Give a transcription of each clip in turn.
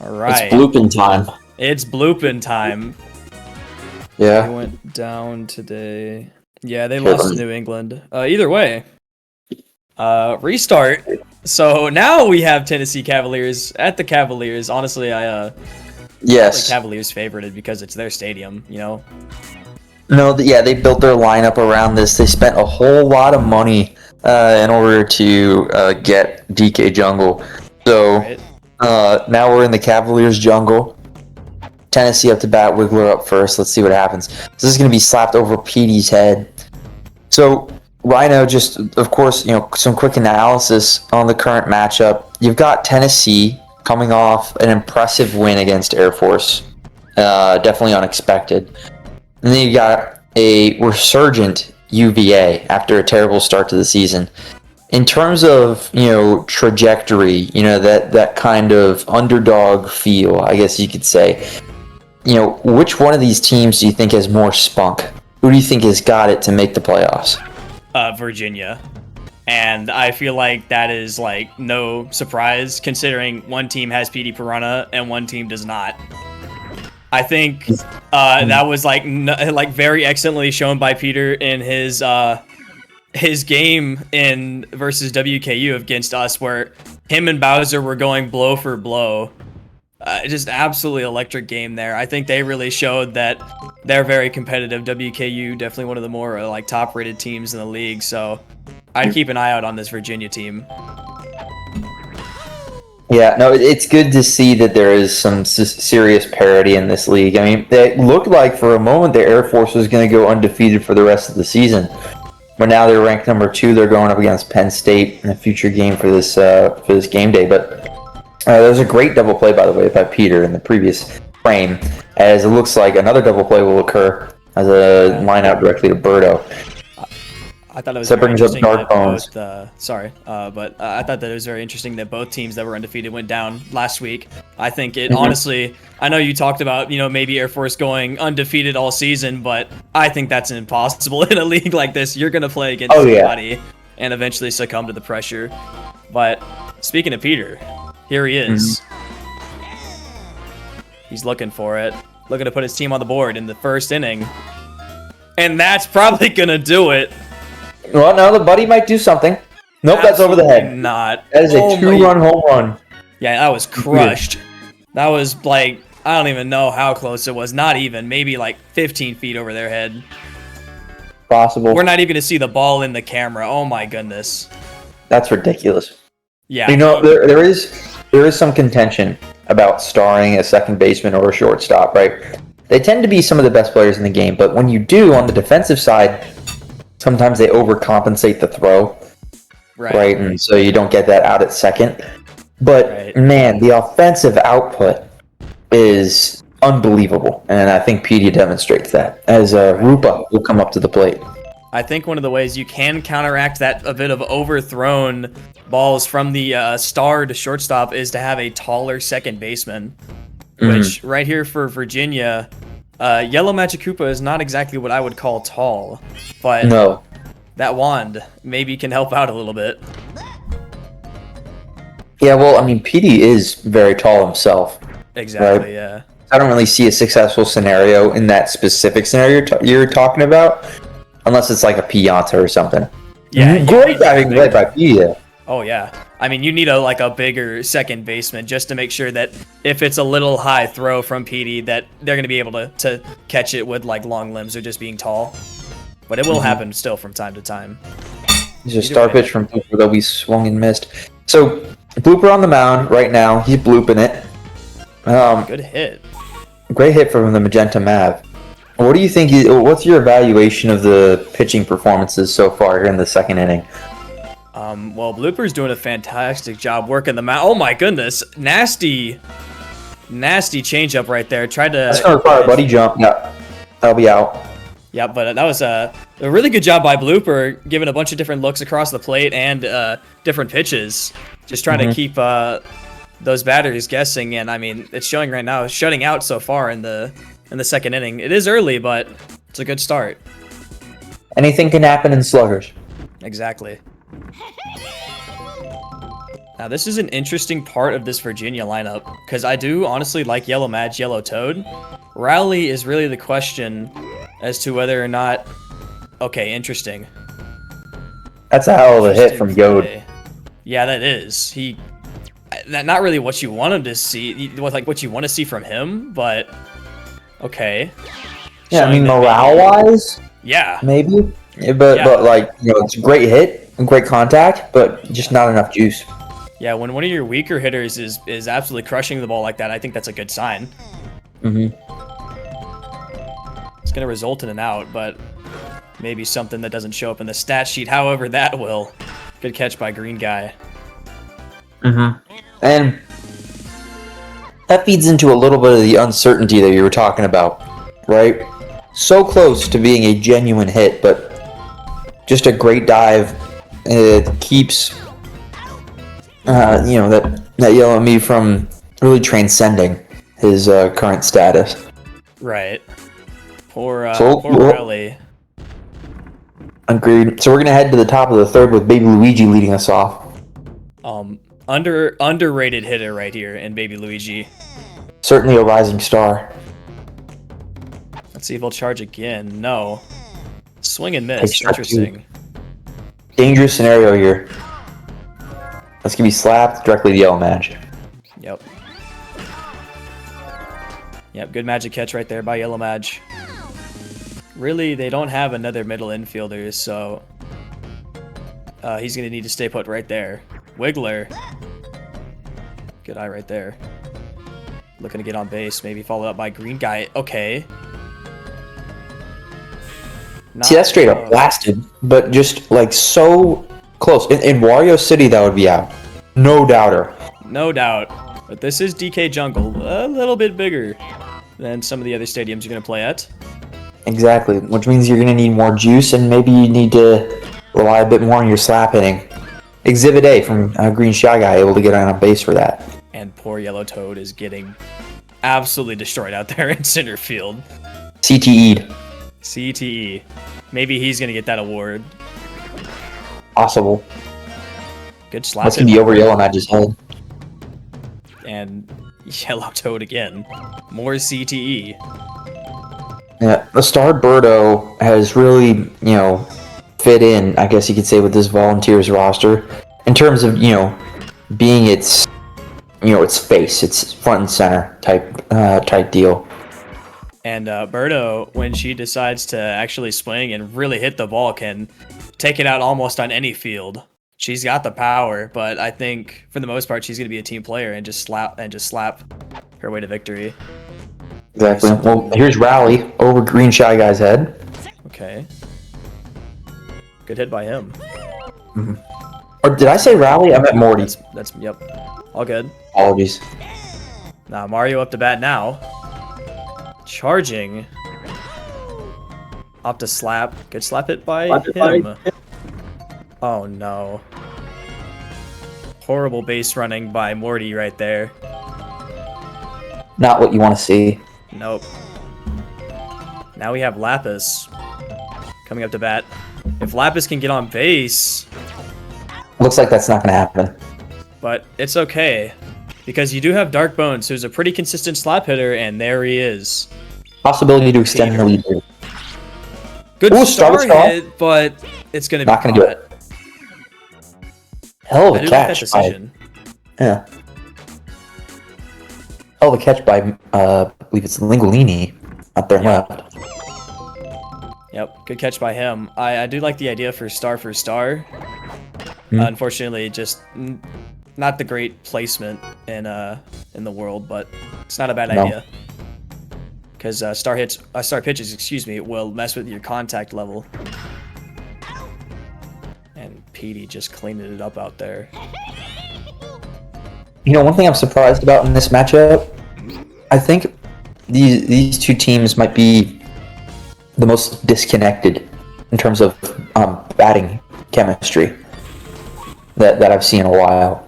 All It's right. blooping time. It's blooping time. Yeah. They went down today. Yeah, they Sure, lost let to me- New England. Either way. Restart. So now we have Tennessee Cavaliers at the Cavaliers. Honestly, I the Yes. Cavaliers favorited because it's their stadium, you know. No, yeah, they built their lineup around this. They spent a whole lot of money in order to get DK Jungle. So Right? now we're in the Cavaliers jungle. Tennessee up to bat, Wiggler up first. Let's see what happens. This is going to be slapped over Petey's head. So Rhino, just of course, some quick analysis on the current matchup. You've got Tennessee coming off an impressive win against Air Force, definitely unexpected. And then you got a resurgent UVA after a terrible start to the season. In terms of trajectory, that kind of underdog feel, I guess you could say. Which one of these teams do you think has more spunk? Who do you think has got it to make the playoffs? Virginia. And I feel like that is like no surprise considering one team has PD Piranha and one team does not. I think that was like very excellently shown by Peter in his game in versus WKU against us, where him and Bowser were going blow for blow. Just absolutely electric game there. I think they really showed that they're very competitive. WKU definitely one of the more top-rated teams in the league. So I'd keep an eye out on this Virginia team. Yeah, no, it's good to see that there is some serious parity in this league. I mean, it looked like for a moment the Air Force was going to go undefeated for the rest of the season. But now they're ranked number 2. They're going up against Penn State in a future game for this game day. But there was a great double play, by the way, by Peter in the previous frame, as it looks like another double play will occur as a line out directly to Birdo. I thought it was So very brings up interesting Dark that Bones. but I thought that it was very interesting that both teams that were undefeated went down last week. I think it honestly, I know you talked about, maybe Air Force going undefeated all season, but I think that's impossible in a league like this. You're going to play against somebody and eventually succumb to the pressure. But speaking of Peter, here he is. He's looking for it, looking to put his team on the board in the first inning. And that's probably going to do it. Well, now the buddy might do something. Nope, that's over the head. Not. That is a 2-run home run. Yeah, that was crushed. That was like, I don't even know how close it was. Not even. Maybe like 15 feet over their head. Possible. We're not even going to see the ball in the camera. Oh my goodness. That's ridiculous. Yeah. There is some contention about starring a second baseman or a shortstop, right? They tend to be some of the best players in the game, but when you do, on the defensive side, sometimes they overcompensate the throw, right? And so you don't get that out at second. But, man, the offensive output is unbelievable, and I think Petey demonstrates that, as Rupa will come up to the plate. I think one of the ways you can counteract that a bit of overthrown balls from the star to shortstop is to have a taller second baseman, which right here for Virginia, Yellow Magic Koopa is not exactly what I would call tall, but No. that wand maybe can help out a little bit. Yeah, well, I mean, Petey is very tall himself. Exactly, right? yeah. I don't really see a successful scenario in that specific scenario you're talking about, unless it's like a Pianta or something. Yeah, great batting play by Petey. Oh yeah, I mean you need a bigger second baseman just to make sure that if it's a little high throw from Petey that they're gonna be able to catch it with like long limbs or just being tall. But it will happen still from time to time. He's a star pitch from Blooper that we swung and missed. So Blooper on the mound right now. He's blooping it. Good hit. Great hit from the Magenta Mav. What do you think? What's your evaluation of the pitching performances so far here in the second inning? Well, Blooper's doing a fantastic job working the mound. Oh my goodness, nasty changeup right there. Tried to. That's gonna require a buddy jump. Yeah, that'll be out. Yeah, but that was a really good job by Blooper, giving a bunch of different looks across the plate and different pitches, just trying to keep those batters guessing. And I mean, it's showing right now, shutting out so far in the second inning. It is early, but it's a good start. Anything can happen in sluggers. Exactly. Now this is an interesting part of this Virginia lineup, because I do honestly like Yellow Madge, Yellow Toad. Rowley is really the question as to whether or not... Okay, interesting. That's a hell of a hit from Yod. Yeah, that is. Not really what you want him to see, like what you want to see from him, but okay. Yeah, I mean, morale-wise, yeah, maybe. Yeah, but like, you know, it's a great hit and great contact, but just not enough juice. Yeah, when one of your weaker hitters is absolutely crushing the ball like that, I think that's a good sign. Mm-hmm. It's going to result in an out, but maybe something that doesn't show up in the stat sheet. However, that will. Good catch by Green Guy. Mm-hmm. And that feeds into a little bit of the uncertainty that you were talking about, right? So close to being a genuine hit, but just a great dive. It keeps... you know, that Yellow Me from really transcending his current status. Right. Poor Riley. Agreed. So we're gonna head to the top of the third with Baby Luigi leading us off. Underrated hitter right here in Baby Luigi. Certainly a rising star. Let's see if he'll charge again. No. Swing and miss. Interesting. Dangerous scenario here. That's gonna be slapped directly to Yellow Madge. Yep. Yep, good magic catch right there by Yellow Madge. Really, they don't have another middle infielder, so he's gonna need to stay put right there. Wiggler. Good eye right there. Looking to get on base, maybe followed up by Green Guy. Okay. See, that's straight up blasted, but just like so close. In Wario City, that would be out. No doubter. No doubt. But this is DK Jungle, a little bit bigger than some of the other stadiums you're going to play at. Exactly, which means you're going to need more juice, and maybe you need to rely a bit more on your slap hitting. Exhibit A from Green Shy Guy, able to get on base for that. And poor Yellow Toad is getting absolutely destroyed out there in center field. CTE'd. CTE. Maybe he's going to get that award. Possible. Good slap. That's going to be over Yellow Madge's head. And Yellow Toad again. More CTE. Yeah, the Star Birdo has really, you know, fit in, I guess you could say, with this Volunteers roster. In terms of, you know, being its, you know, its face, its front and center type deal. And Birdo, when she decides to actually swing and really hit the ball, can take it out almost on any field. She's got the power, but I think for the most part she's going to be a team player and just slap her way to victory. Exactly. Well, here's Rally over Green Shy Guy's head. Okay. Good hit by him. Mm-hmm. Or did I say Rally? I meant Morty. That's yep. All good. Apologies. Now Mario up to bat now. Charging. Up to slap. Good slap hit by him. Oh no. Horrible base running by Morty right there. Not what you want to see. Nope. Now we have Lapis coming up to bat. If Lapis can get on base... Looks like that's not going to happen. But it's okay. Because you do have Dark Bones, who's a pretty consistent slap hitter, and there he is. Possibility to extend the lead here. Good star hit, but it's going to be not going to do it. Hell of a catch. Yeah. Hell of a catch by, I believe it's Linguini up there left. Yep, good catch by him. I do like the idea for star. Unfortunately, just not the great placement in the world, but it's not a bad idea. Because star pitches, excuse me, will mess with your contact level. And Petey just cleaning it up out there. You know, one thing I'm surprised about in this matchup, I think these two teams might be the most disconnected in terms of batting chemistry that I've seen in a while.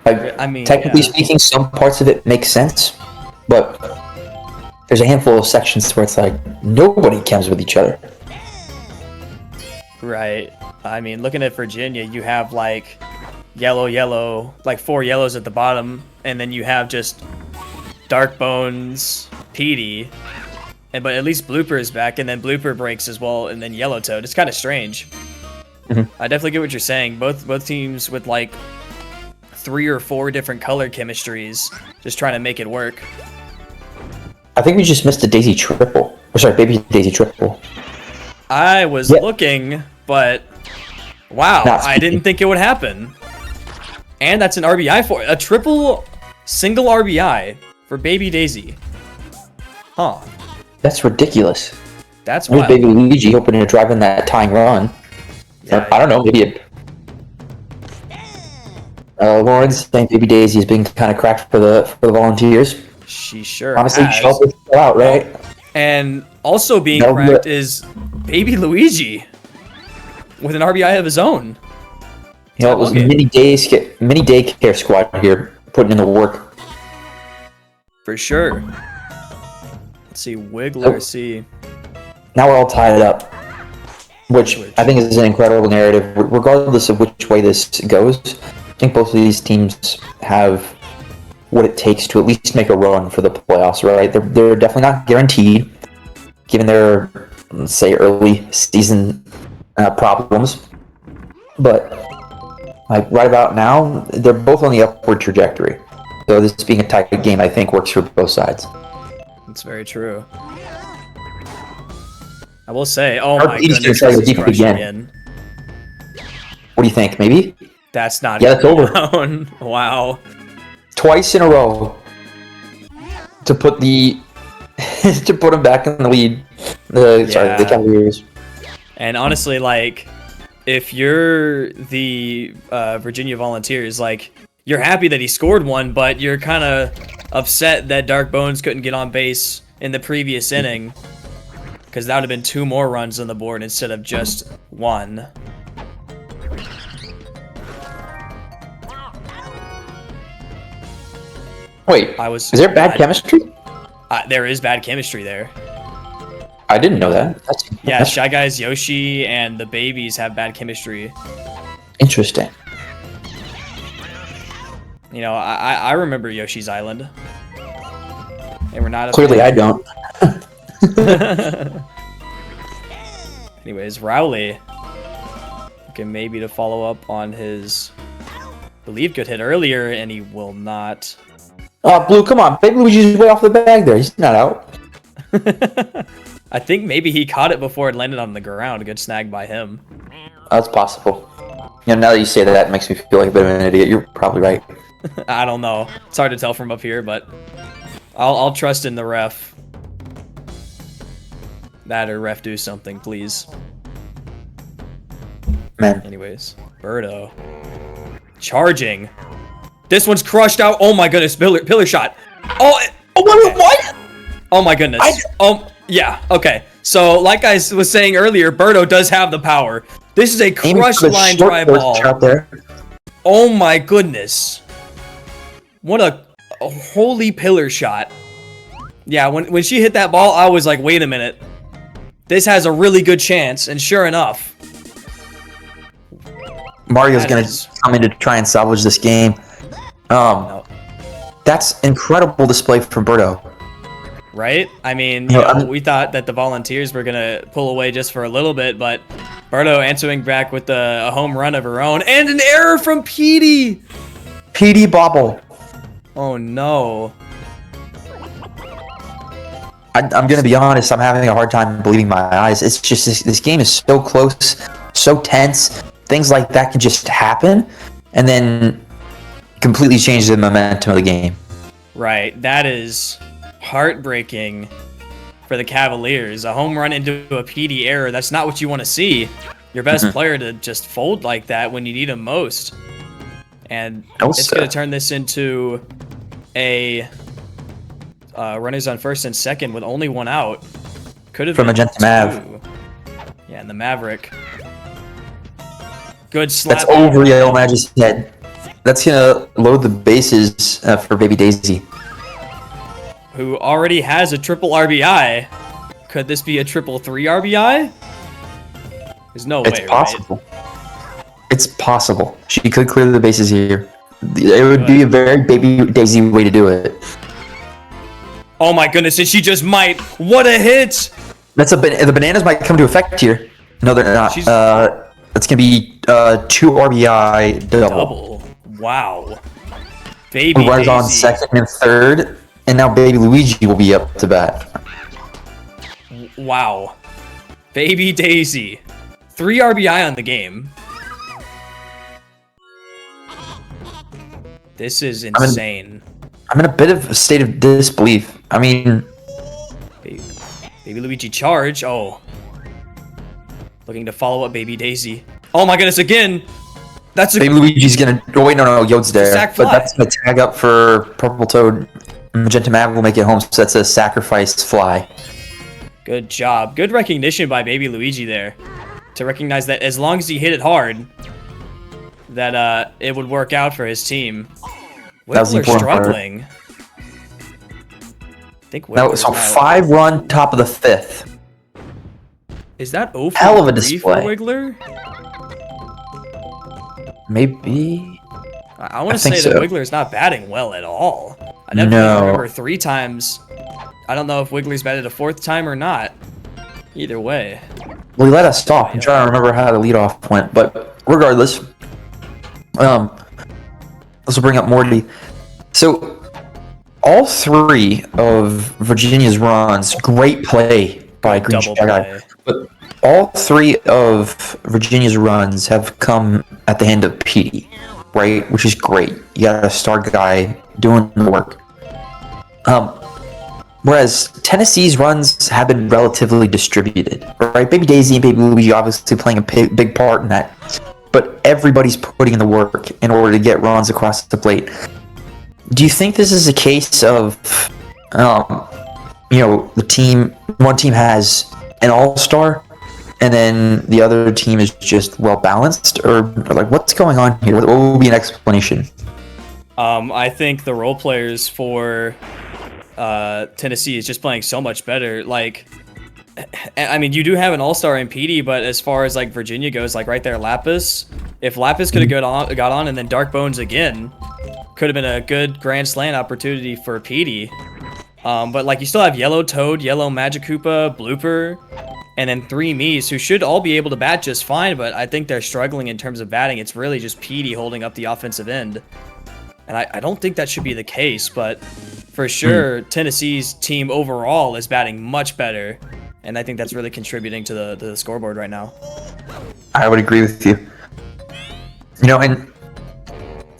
Like, I mean, technically speaking, some parts of it make sense, but there's a handful of sections where it's like nobody chems with each other. Right. I mean, looking at Virginia, you have like yellow, yellow, like 4 yellows at the bottom, and then you have just Dark Bones, Petey, but at least Blooper is back, and then Blooper breaks as well, and then Yellow Toad. It's kind of strange. I definitely get what you're saying. Both teams with like 3 or 4 different color chemistries, just trying to make it work. I think we just missed a Daisy triple. Or sorry, baby Daisy triple. I was looking, but wow, I didn't think it would happen. And that's an RBI for a triple single RBI for baby Daisy. Huh. That's ridiculous. That's wild. wild. Baby Luigi hoping to drive in that tying run. Yeah, I don't know, maybe Lauren's saying baby Daisy has been kind of cracked for the Volunteers. She sure Honestly, has. help out, right? And also being cracked is baby Luigi with an RBI of his own. You know, it was mini daycare squad here putting in the work. For sure. Let's see, Wiggler, see. Now we're all tied up, which I think is an incredible narrative. Regardless of which way this goes, I think both of these teams have what it takes to at least make a run for the playoffs, right? They're definitely not guaranteed, given their, let's say, early season problems. But like right about now, they're both on the upward trajectory. So this being a tight game, I think, works for both sides. That's very true. I will say, oh my goodness, this is crushing again. What do you think? Maybe? That's not. Yeah, it's over. Down. Wow. Twice in a row to put the to put them back in the lead. Sorry, the Cavaliers. And honestly, like, if you're the Virginia Volunteers, like, you're happy that he scored one, but you're kind of upset that Dark Bones couldn't get on base in the previous inning, because that would have been 2 more runs on the board instead of just 1. Wait, is there bad chemistry? There is bad chemistry there. I didn't know that. Yeah, Shy Guys, Yoshi, and the babies have bad chemistry. Interesting. You know, I remember Yoshi's Island. They were not. Clearly, I don't. Anyways, Rowley looking maybe to follow up on his believe good hit earlier, and he will not. Oh, Blue, come on. Baby Luigi's way off the bag there. He's not out. I think maybe he caught it before it landed on the ground. A good snag by him. That's possible. You know, now that you say that, it makes me feel like a bit of an idiot. You're probably right. I don't know. It's hard to tell from up here, but I'll trust in the ref. That or ref do something, please. Man. Anyways, Birdo. Charging. This one's crushed out. Oh my goodness, pillar shot. Oh, what? Oh my goodness. Yeah, okay. So, like I was saying earlier, Birdo does have the power. This is a crushed line drive ball. Out there. Oh my goodness. What a holy pillar shot. Yeah, when she hit that ball, I was like, wait a minute. This has a really good chance, and sure enough. Mario's going to come in to try and salvage this game. No. That's incredible display from Birdo. Right? I mean, you know, we thought that the Volunteers were going to pull away just for a little bit, but Birdo answering back with a home run of her own, and an error from Petey! Petey bobble. Oh, no. I'm going to be honest, I'm having a hard time believing my eyes. It's just, this game is so close, so tense. Things like that can just happen, and then completely change the momentum of the game. Right. That is heartbreaking for the Cavaliers. A home run into a PD error. That's not what you want to see. Your best player to just fold like that when you need him most. And it's going to turn this into a runners on first and second with only 1 out. Could have been Magenta 2. Mav. Yeah, and the Maverick. Good slap. That's over Yellow Magic's head. That's going to load the bases for Baby Daisy. Who already has a triple RBI. Could this be a triple 3 RBI? There's no way, It's possible. Right? It's possible. She could clear the bases here. It would be a very Baby Daisy way to do it. Oh my goodness, and she just might. What a hit! The bananas might come to effect here. No, they're not. That's gonna be 2 RBI double. Wow. Baby Runners Daisy. on second and third, and now Baby Luigi will be up to bat. Wow. Baby Daisy. 3 RBI on the game. This is insane. I'm in a bit of a state of disbelief. I mean... Baby Luigi charge. Oh. Looking to follow up Baby Daisy. Oh my goodness, again! That's a... Baby Luigi's gonna... Oh wait, no, Yod's there. Sack but fly. that's gonna tag up for Purple Toad. Magenta Mav will make it home, so that's a sacrifice fly. Good job. Good recognition by Baby Luigi there. To recognize that as long as he hit it hard, that it would work out for his team. Wiggler struggling. I think that was a 5-run top of the 5th. Is that 0 for Hell of a 3 display. for Wiggler? Maybe. I want to say so. that Wiggler's not batting well at all. I never remember 3 times. I don't know if Wiggler's batted a 4th time or not. Either way. Well, he let us stop. I'm trying to remember how the leadoff went, but regardless, this will bring up Morty. So, all 3 of Virginia's runs, great play by Green Guy, but all 3 of Virginia's runs have come at the hand of Petey, right? Which is great. You got a star guy doing the work. Whereas Tennessee's runs have been relatively distributed, right? Baby Daisy and Baby Luigi obviously playing a big part in that, but everybody's putting in the work in order to get runs across the plate. Do you think this is a case of, one team has an all-star, and then the other team is just well-balanced, or like what's going on here? What would be an explanation? I think the role players for Tennessee is just playing so much better. Like, I mean, you do have an all-star in Petey, but as far as like Virginia goes, like right there, Lapis. If Lapis could have got on, and then Dark Bones again, could have been a good Grand Slam opportunity for Petey. But like you still have Yellow Toad, Yellow Magic Koopa, Blooper, and then 3 Mies who should all be able to bat just fine. But I think they're struggling in terms of batting. It's really just Petey holding up the offensive end. And I don't think that should be the case, but for sure, Tennessee's team overall is batting much better, and I think that's really contributing to the scoreboard right now. I would agree with you. And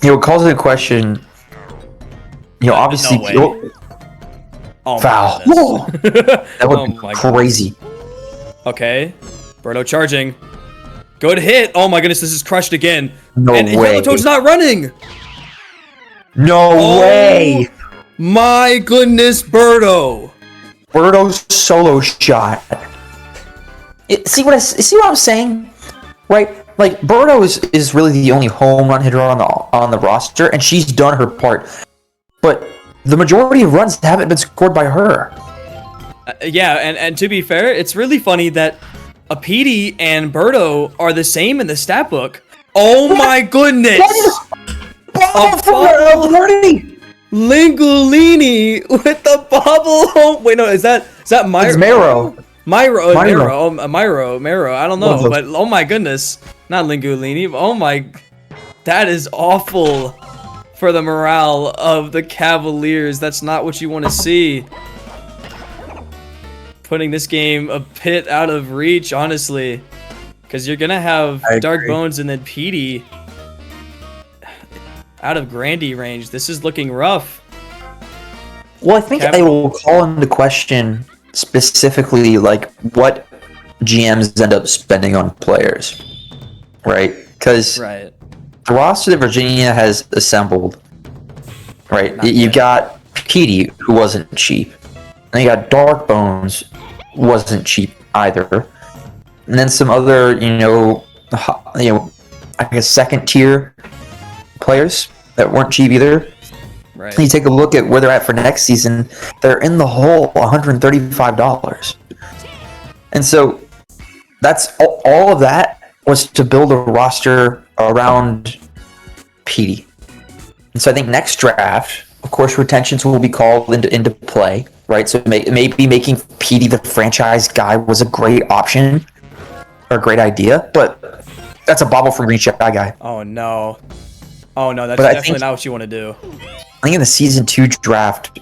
it calls into question. Obviously, no foul. That would be crazy. Okay, Birdo charging. Good hit. Oh my goodness, this is crushed again. No way. Yellow Toad's not running. No way! My goodness, Birdo! Birdo's solo shot. See what I'm saying? Right? Like Birdo is really the only home run hitter on the roster, and she's done her part. But the majority of runs haven't been scored by her. Yeah, and to be fair, it's really funny that Petey and Birdo are the same in the stat book. Oh my goodness! Lingulini with the bobble. Oh, wait, no, is that Myro? It's Mero. Myro. I don't know, but oh my goodness, not Lingulini. Oh my, that is awful for the morale of the Cavaliers. That's not what you want to see. Putting this game a bit out of reach, honestly, because you're gonna have Dark Bones and then Petey out of Grandy range. This is looking rough. Well, I think I will call into question specifically like what GMs end up spending on players, right? Because the roster that Virginia has assembled, right? You got Petey, who wasn't cheap, and you got Dark Bones, wasn't cheap either, and then some other, I guess second tier players that weren't cheap either. Right. You take a look at where they're at for next season, they're in the hole $135. And so that's all of that was to build a roster around Petey. And so I think next draft, of course, retentions will be called into play, right? So maybe making Petey the franchise guy was a great option or a great idea, but that's a bobble from Green Shy guy. Oh no. Oh no, that's But definitely not what you want to do. I think in the season 2 draft,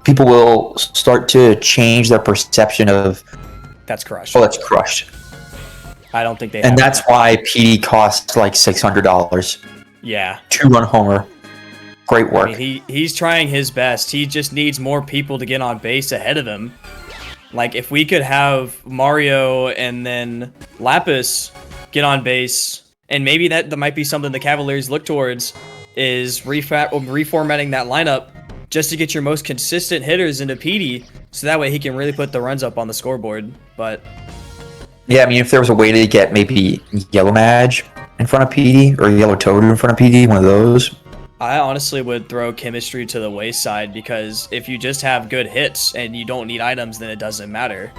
people will start to change their perception of That's crushed. oh, that's crushed. I don't think they And have that's that. why Petey costs like $600. Yeah. 2-run homer. Great work. I mean, he's trying his best. He just needs more people to get on base ahead of him. Like, if we could have Mario and then Lapis get on base, and maybe that might be something the Cavaliers look towards, is reformatting that lineup just to get your most consistent hitters into Petey, so that way he can really put the runs up on the scoreboard. But yeah, I mean, if there was a way to get maybe Yellow Madge in front of Petey or Yellow Toad in front of Petey, one of those. I honestly would throw chemistry to the wayside, because if you just have good hits and you don't need items, then it doesn't matter.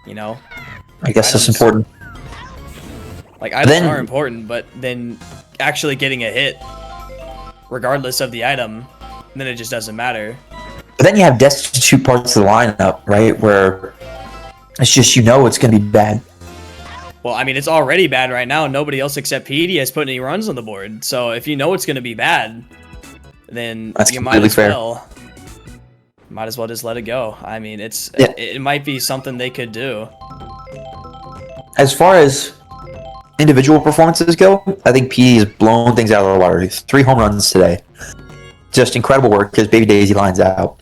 You know? I guess that's important. Like, items are important, but then actually getting a hit, regardless of the item, then it just doesn't matter. But then you have destitute parts of the lineup, right? Where it's just, it's going to be bad. Well, I mean, it's already bad right now. Nobody else except Petey has put any runs on the board. So if you know it's going to be bad, then that's you might as fair. might as well just let it go. I mean, it might be something they could do. As far as individual performances go, I think Petey has blown things out of the water. 3 home runs today. Just incredible work because Baby Daisy lines out.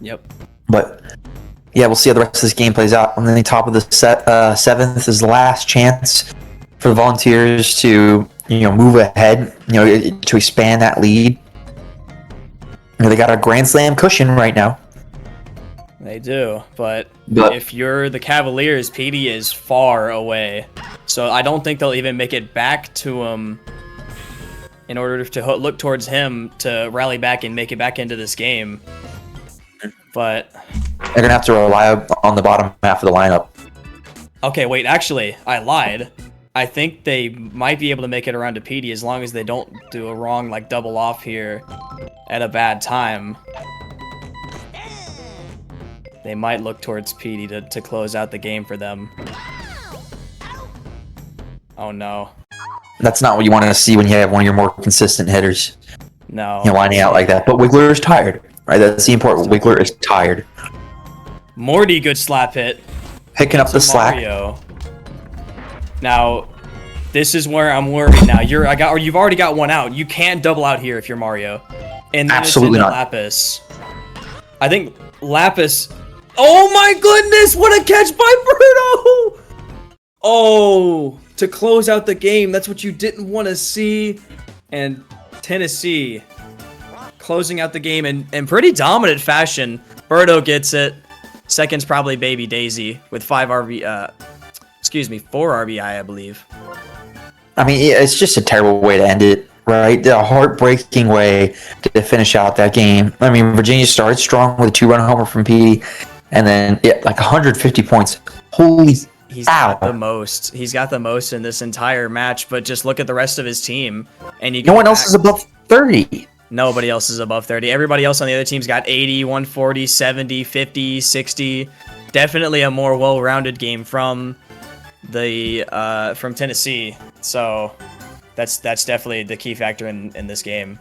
Yep. But yeah, we'll see how the rest of this game plays out. And then the top of the 7th is the last chance for the Volunteers to move ahead, to expand that lead. They got a Grand Slam cushion right now. They do, but if you're the Cavaliers, Petey is far away. So I don't think they'll even make it back to him in order to look towards him to rally back and make it back into this game. But they're going to have to rely on the bottom half of the lineup. Okay, wait, actually, I lied. I think they might be able to make it around to Petey as long as they don't do a wrong, like, double off here at a bad time. They might look towards Petey to close out the game for them. Oh, no. That's not what you want to see when you have one of your more consistent hitters. No. Lining out like that. But Wiggler is tired, right? That's the important. Wiggler is tired. Morty, good slap hit. Picking up the slack. Mario. Now, this is where I'm worried now. You've already got one out. You can't double out here if you're Mario. And then absolutely not. Lapis. I think Lapis. Oh my goodness! What a catch by Bruno! Oh, to close out the game. That's what you didn't want to see. And Tennessee closing out the game in pretty dominant fashion. Birdo gets it. Second's probably Baby Daisy with 4 RBI, I believe. I mean, it's just a terrible way to end it, right? A heartbreaking way to finish out that game. I mean, Virginia started strong with a 2-run homer from Petey, and then like 150 points. Holy He's got the most. He's got the most in this entire match, but just look at the rest of his team. And no one else is above 30. Nobody else is above 30. Everybody else on the other team's got 80, 140, 70, 50, 60. Definitely a more well-rounded game from Tennessee. So that's definitely the key factor in this game.